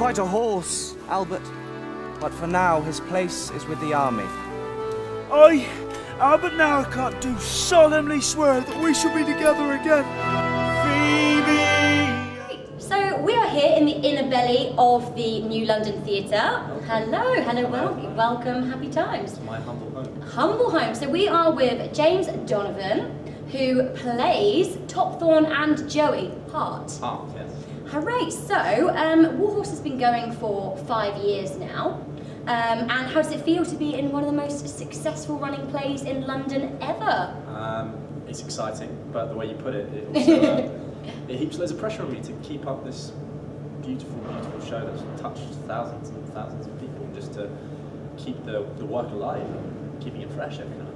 quite a horse, Albert. But for now, his place is with the army. Albert now can't do solemnly swear that we shall be together again. Phoebe! So we are here in the inner belly of the New London Theatre. Hello, welcome, happy times. It's my humble home. Humble home. So we are with James Donovan, who plays Topthorn and Joey Hart. Hart, yes. Hooray! So, Warhorse has been going for 5 years now. And how does it feel to be in one of the most successful running plays in London ever? It's exciting, but the way you put it, it also it heaps loads of pressure on me to keep up this beautiful, beautiful show that's touched thousands and thousands of people, just to keep the work alive and keeping it fresh every night.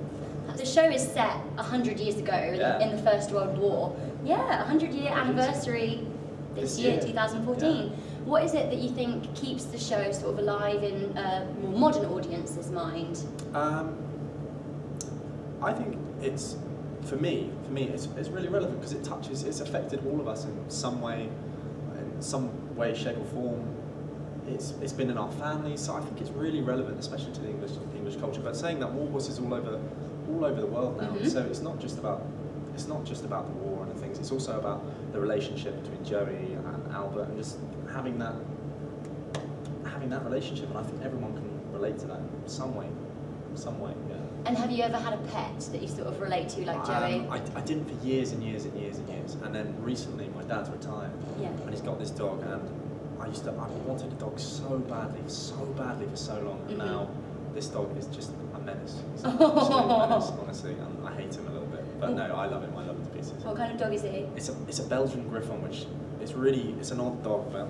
The show is set 100 years ago in the First World War. Yeah, 100-year anniversary this year, 2014. Yeah. What is it that you think keeps the show sort of alive in a more modern audience's mind? I think it's, for me, it's really relevant because it's affected all of us in some way, shape or form. It's been in our families, so I think it's really relevant, especially to the English culture. But saying that, Warhorse is all over the world now, so it's not just about the war and the things. It's also about the relationship between Joey and Albert, and just having that relationship. And I think everyone can relate to that in some way. Yeah. And have you ever had a pet that you sort of relate to, like Joey? I didn't for years and years and years and years. And then recently, my dad's retired, and he's got this dog, and I wanted a dog so badly for so long, and now this dog is just a menace. He's an absolute menace, honestly, and I hate him a little bit. But no, I love him. I love him to pieces. What kind of dog is he? It's a Belgian Griffon, which it's an odd dog, but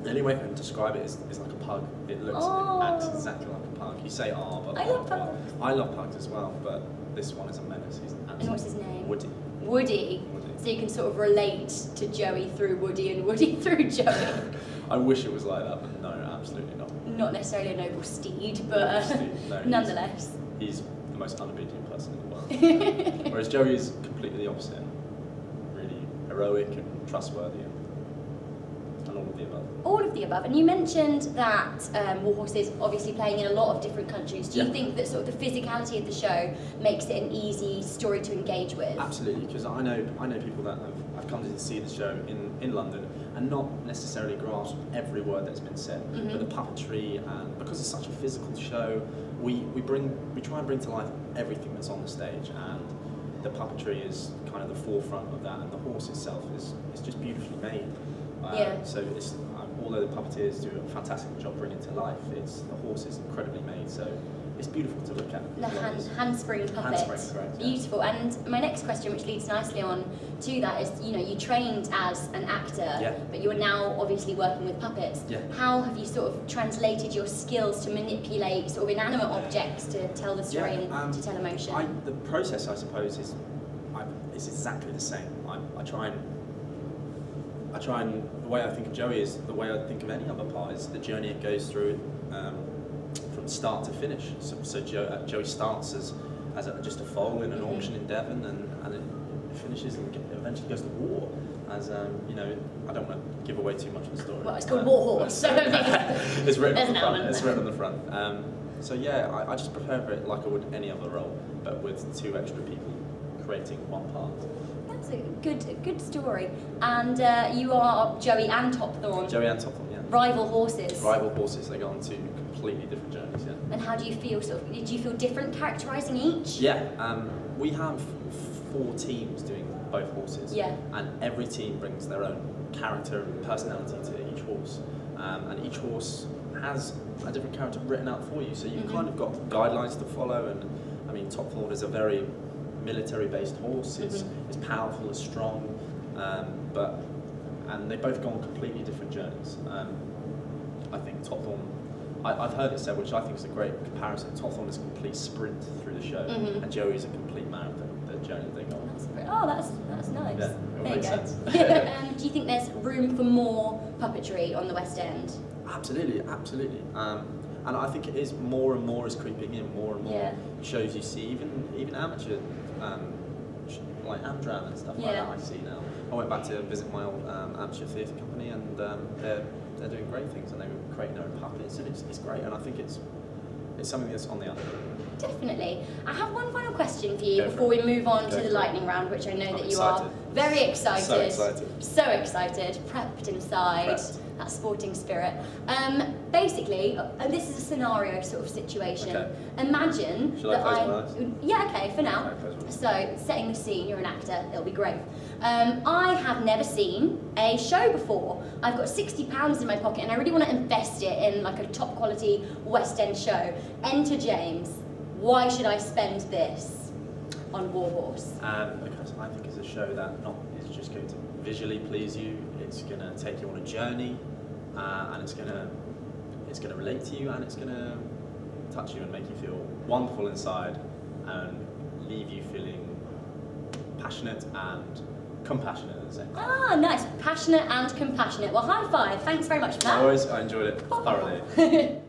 the only way I can describe it is like a pug. It acts exactly like a pug. You say but I love pugs. I love pugs as well, but this one is a menace. He's an and what's his name? Woody. Woody. So you can sort of relate to Joey through Woody and Woody through Joey. I wish it was like that, but no, absolutely not. Not necessarily a noble steed, but no, nonetheless. He's the most unobedient person in the world. Whereas Joey is completely the opposite. Really heroic and trustworthy and all of the above. All of the above. And you mentioned that Warhorse is obviously playing in a lot of different countries. Do you think that sort of the physicality of the show makes it an easy story to engage with? Absolutely, because I know people that have come to see the show in London and not necessarily grasp every word that's been said, but the puppetry, and because it's such a physical show, we try and bring to life everything that's on the stage, and the puppetry is kind of the forefront of that, and the horse itself is just beautifully made. So although the puppeteers do a fantastic job bringing it to life, the horse is incredibly made, so it's beautiful to look at. The handspring puppet. Handspring, correct. Beautiful. Yeah. And my next question, which leads nicely on to that, is you trained as an actor, but you are now obviously working with puppets. Yeah. How have you sort of translated your skills to manipulate sort of inanimate objects to tell the story and to tell emotion? The process, I suppose, is exactly the same. I try and the way I think of Joey is the way I think of any other part, is the journey it goes through from start to finish. So Joey starts as just a foal in an auction in Devon, and it finishes and eventually goes to war. As I don't want to give away too much of the story. Well, it's called Warhorse, so it's written on the front. It's written on the front. So yeah, I just prepare for it like I would any other role, but with 2 extra people creating one part. That's a good story. And you are Joey and Topthorn. Joey and Topthorn, yeah. Rival horses. Rival horses. They go on 2 completely different journeys, yeah. And how do you feel? Did you feel different characterising each? Yeah. We have 4 teams doing both horses. Yeah. And every team brings their own character and personality to each horse. And each horse has a different character written out for you. So you've kind of got guidelines to follow. And I mean, Topthorn is a very military-based horse. It's powerful, it's strong, and they both go on completely different journeys. I think Topthorn, I've heard it said, which I think is a great comparison. Topthorn is a complete sprint through the show, and Joey is a complete marathon. The journey they go on. That's nice. Yeah, it makes sense. Do you think there's room for more puppetry on the West End? Absolutely. And I think it is more and more is creeping in, more and more shows you see, even amateur, like Amdram and stuff like that I see now. I went back to visit my old amateur theatre company, and they're they're doing great things, and they're creating their own puppets, and it's great. And I think it's something that's on the up. Definitely. I have one final question for you before we move on to the lightning round, which I know that you are very excited. So excited. So excited. Prepped inside. Prepped. That sporting spirit. Basically, this is a scenario sort of situation. Okay. Imagine Shall I close my eyes? Yeah, okay, for now. Okay, So, setting the scene, you're an actor, it'll be great. I have never seen a show before. I've got £60 in my pocket and I really want to invest it in like a top quality West End show. Enter James. Why should I spend this on Warhorse? Because I think it's a show that not is just going to visually please you. It's going to take you on a journey, and it's going to relate to you, and it's going to touch you and make you feel wonderful inside, and leave you feeling passionate and compassionate at the same time. Ah, nice. Passionate and compassionate. Well, high five. Thanks very much for that. No worries, I enjoyed it thoroughly.